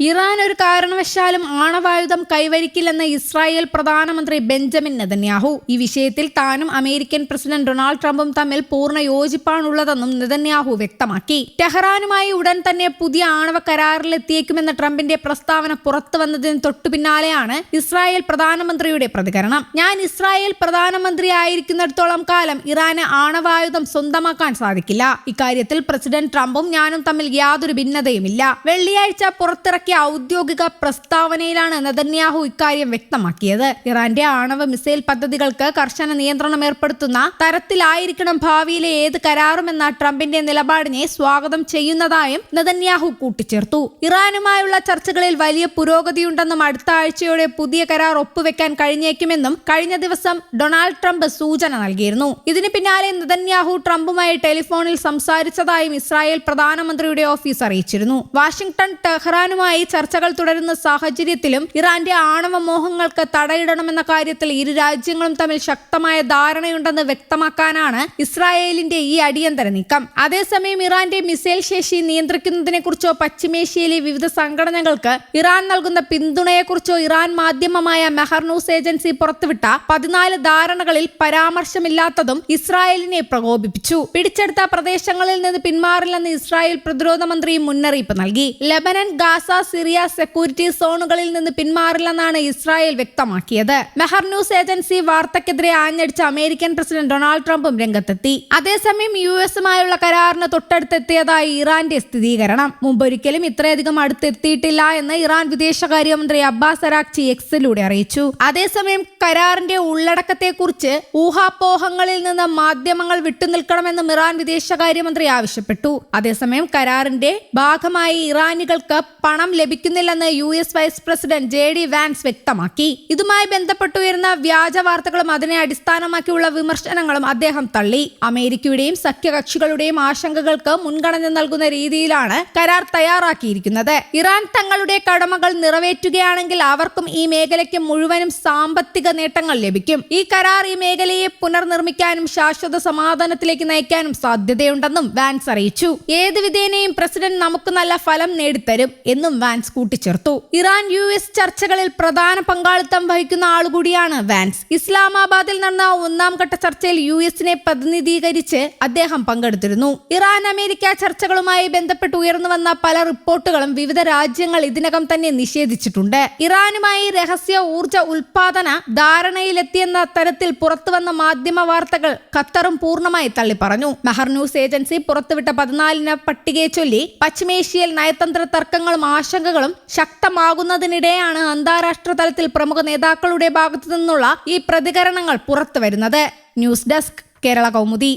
Iran ഒരു കാരണവശാലും ആണവായുധം കൈവരിക്കില്ലെന്ന് ഇസ്രായേൽ പ്രധാനമന്ത്രി ബെഞ്ചമിൻ നെതന്യാഹു. ഈ വിഷയത്തിൽ താനും അമേരിക്കൻ പ്രസിഡന്റ് ഡൊണാൾഡ് ട്രംപും തമ്മിൽ പൂർണ്ണ യോജിപ്പാണുള്ളതെന്നും നെതന്യാഹു വ്യക്തമാക്കി. ടെഹ്റാനുമായി ഉടൻ തന്നെ പുതിയ ആണവ കരാറിലെത്തിയേക്കുമെന്ന ട്രംപിന്റെ പ്രസ്താവന പുറത്തു വന്നതിന് തൊട്ടു പിന്നാലെയാണ് ഇസ്രായേൽ പ്രധാനമന്ത്രിയുടെ പ്രതികരണം. ഞാൻ ഇസ്രായേൽ പ്രധാനമന്ത്രി ആയിരിക്കുന്നിടത്തോളം കാലം ഇറാന് ആണവായുധം സ്വന്തമാക്കാൻ സാധിക്കില്ല. ഇക്കാര്യത്തിൽ പ്രസിഡന്റ് ട്രംപും ഞാനും തമ്മിൽ യാതൊരു ഭിന്നതയുമില്ല. വെള്ളിയാഴ്ച പുറത്തിറക്കിയ ഔദ്യോഗിക പ്രസ്താവനയിലാണ് നെതന്യാഹു ഇക്കാര്യം വ്യക്തമാക്കിയത്. ഇറാന്റെ ആണവ മിസൈൽ പദ്ധതികൾക്ക് കർശന നിയന്ത്രണം ഏർപ്പെടുത്തുന്ന തരത്തിലായിരിക്കണം ഭാവിയിലെ ഏത് കരാറുമെന്ന ട്രംപിന്റെ നിലപാടിനെ സ്വാഗതം ചെയ്യുന്നതായും നെതന്യാഹു കൂട്ടിച്ചേർത്തു. ഇറാനുമായുള്ള ചർച്ചകളിൽ വലിയ പുരോഗതിയുണ്ടെന്നും അടുത്ത ആഴ്ചയോടെ പുതിയ കരാർ ഒപ്പുവെക്കാൻ കഴിഞ്ഞേക്കുമെന്നും കഴിഞ്ഞ ദിവസം ഡൊണാൾഡ് ട്രംപ് സൂചന നൽകിയിരുന്നു. ഇതിന് പിന്നാലെ നെതന്യാഹു ട്രംപുമായി ടെലിഫോണിൽ സംസാരിച്ചതായും ഇസ്രായേൽ പ്രധാനമന്ത്രിയുടെ ഓഫീസ് അറിയിച്ചിരുന്നു. വാഷിംഗ്ടൺ ടെഹ്റാനുമായി ചർച്ചകൾ തുടരുന്ന സാഹചര്യത്തിലും ഇറാന്റെ ആണവ മോഹങ്ങൾക്ക് തടയിടണമെന്ന കാര്യത്തിൽ ഇരു രാജ്യങ്ങളും തമ്മിൽ ശക്തമായ ധാരണയുണ്ടെന്ന് വ്യക്തമാക്കാനാണ് ഇസ്രായേലിന്റെ ഈ അടിയന്തര നീക്കം. അതേസമയം ഇറാന്റെ മിസൈൽ ശേഷി നിയന്ത്രിക്കുന്നതിനെ കുറിച്ചോ പശ്ചിമേഷ്യയിലെ വിവിധ സംഘടനകൾക്ക് ഇറാൻ നൽകുന്ന പിന്തുണയെക്കുറിച്ചോ ഇറാൻ മാധ്യമമായ മെഹർ ന്യൂസ് ഏജൻസി പുറത്തുവിട്ട 14 ധാരണകളിൽ പരാമർശമില്ലാത്തതും ഇസ്രായേലിനെ പ്രകോപിപ്പിച്ചു. പിടിച്ചെടുത്ത പ്രദേശങ്ങളിൽ നിന്ന് പിന്മാറില്ലെന്ന് ഇസ്രായേൽ പ്രതിരോധ മന്ത്രി മുന്നറിയിപ്പ് നൽകി. ലെബനൻ, ഗാസ, സിറിയ സെക്യൂരിറ്റി സോണുകളിൽ നിന്ന് പിന്മാറില്ലെന്നാണ് ഇസ്രായേൽ വ്യക്തമാക്കിയത്. മെഹർ ന്യൂസ് ഏജൻസി വാർത്തക്കെതിരെ ആഞ്ഞടിച്ച അമേരിക്കൻ പ്രസിഡന്റ് ഡൊണാൾഡ് ട്രംപും രംഗത്തെത്തി. അതേസമയം യുഎസുമായുള്ള കരാറിന് തൊട്ടടുത്തെത്തിയതായി ഇറാന്റെ സ്ഥിരീകരണം. മുമ്പൊരിക്കലും ഇത്രയധികം അടുത്തെത്തിയിട്ടില്ല എന്ന് ഇറാൻ വിദേശകാര്യമന്ത്രി അബ്ബാസ് അരാക്ചി എക്സിലൂടെ അറിയിച്ചു. അതേസമയം കരാറിന്റെ ഉള്ളടക്കത്തെക്കുറിച്ച് ഊഹാപോഹങ്ങളിൽ നിന്ന് മാധ്യമങ്ങൾ വിട്ടുനിൽക്കണമെന്നും ഇറാൻ വിദേശകാര്യമന്ത്രി ആവശ്യപ്പെട്ടു. അതേസമയം കരാറിന്റെ ഭാഗമായി ഇറാനികൾക്ക് പണം ലഭിക്കുന്നില്ലെന്ന് US vice president JD Vance വ്യക്തമാക്കി. ഇതുമായി ബന്ധപ്പെട്ടുയരുന്ന വ്യാജ വാർത്തകളും അതിനെ അടിസ്ഥാനമാക്കിയുള്ള വിമർശനങ്ങളും അദ്ദേഹം തള്ളി. അമേരിക്കയുടെയും സഖ്യകക്ഷികളുടെയും ആശങ്കകൾക്ക് മുൻഗണന നൽകുന്ന രീതിയിലാണ് കരാർ തയ്യാറാക്കിയിരിക്കുന്നത്. ഇറാൻ തങ്ങളുടെ കടമകൾ നിറവേറ്റുകയാണെങ്കിൽ അവർക്കും ഈ മേഖലയ്ക്ക് മുഴുവനും സാമ്പത്തിക നേട്ടങ്ങൾ ലഭിക്കും. ഈ കരാർ ഈ മേഖലയെ പുനർനിർമ്മിക്കാനും ശാശ്വത സമാധാനത്തിലേക്ക് നയിക്കാനും സാധ്യതയുണ്ടെന്നും വാൻസ് അറിയിച്ചു. ഏത് വിധേനയും പ്രസിഡന്റ് നമുക്ക് നല്ല ഫലം നേടിത്തരും എന്നും വാൻസ് കൂട്ടിച്ചേർത്തു. ഇറാൻ US ചർച്ചകളിൽ പ്രധാന പങ്കാളിത്തം വഹിക്കുന്ന ആളുകൂടിയാണ് വാൻസ്. ഇസ്ലാമാബാദിൽ നടന്ന 1ാം ഘട്ട ചർച്ചയിൽ USനെ പ്രതിനിധീകരിച്ച് അദ്ദേഹം പങ്കെടുത്തിരുന്നു. ഇറാൻ അമേരിക്ക ചർച്ചകളുമായി ബന്ധപ്പെട്ട് ഉയർന്നു വന്ന പല റിപ്പോർട്ടുകളും വിവിധ രാജ്യങ്ങൾ ഇതിനകം തന്നെ നിഷേധിച്ചിട്ടുണ്ട്. ഇറാനുമായി രഹസ്യ ഊർജ ഉൽപാദന ധാരണയിലെത്തിയെന്ന തരത്തിൽ പുറത്തുവന്ന മാധ്യമ വാർത്തകൾ ഖത്തറും പൂർണ്ണമായി തള്ളിപ്പറഞ്ഞു. മെഹർ ന്യൂസ് ഏജൻസി പുറത്തുവിട്ട 14 പട്ടികയെ ചൊല്ലി പശ്ചിമേഷ്യയിൽ നയതന്ത്ര തർക്കങ്ങളും ആശങ്കകളും ശക്തമാകുന്നതിനിടെയാണ് അന്താരാഷ്ട്ര തലത്തിൽ പ്രമുഖ നേതാക്കളുടെ ഭാഗത്തു നിന്നുള്ള ഈ പ്രതികരണങ്ങൾ പുറത്തുവരുന്നത്. News desk, Kerala Kaumudi.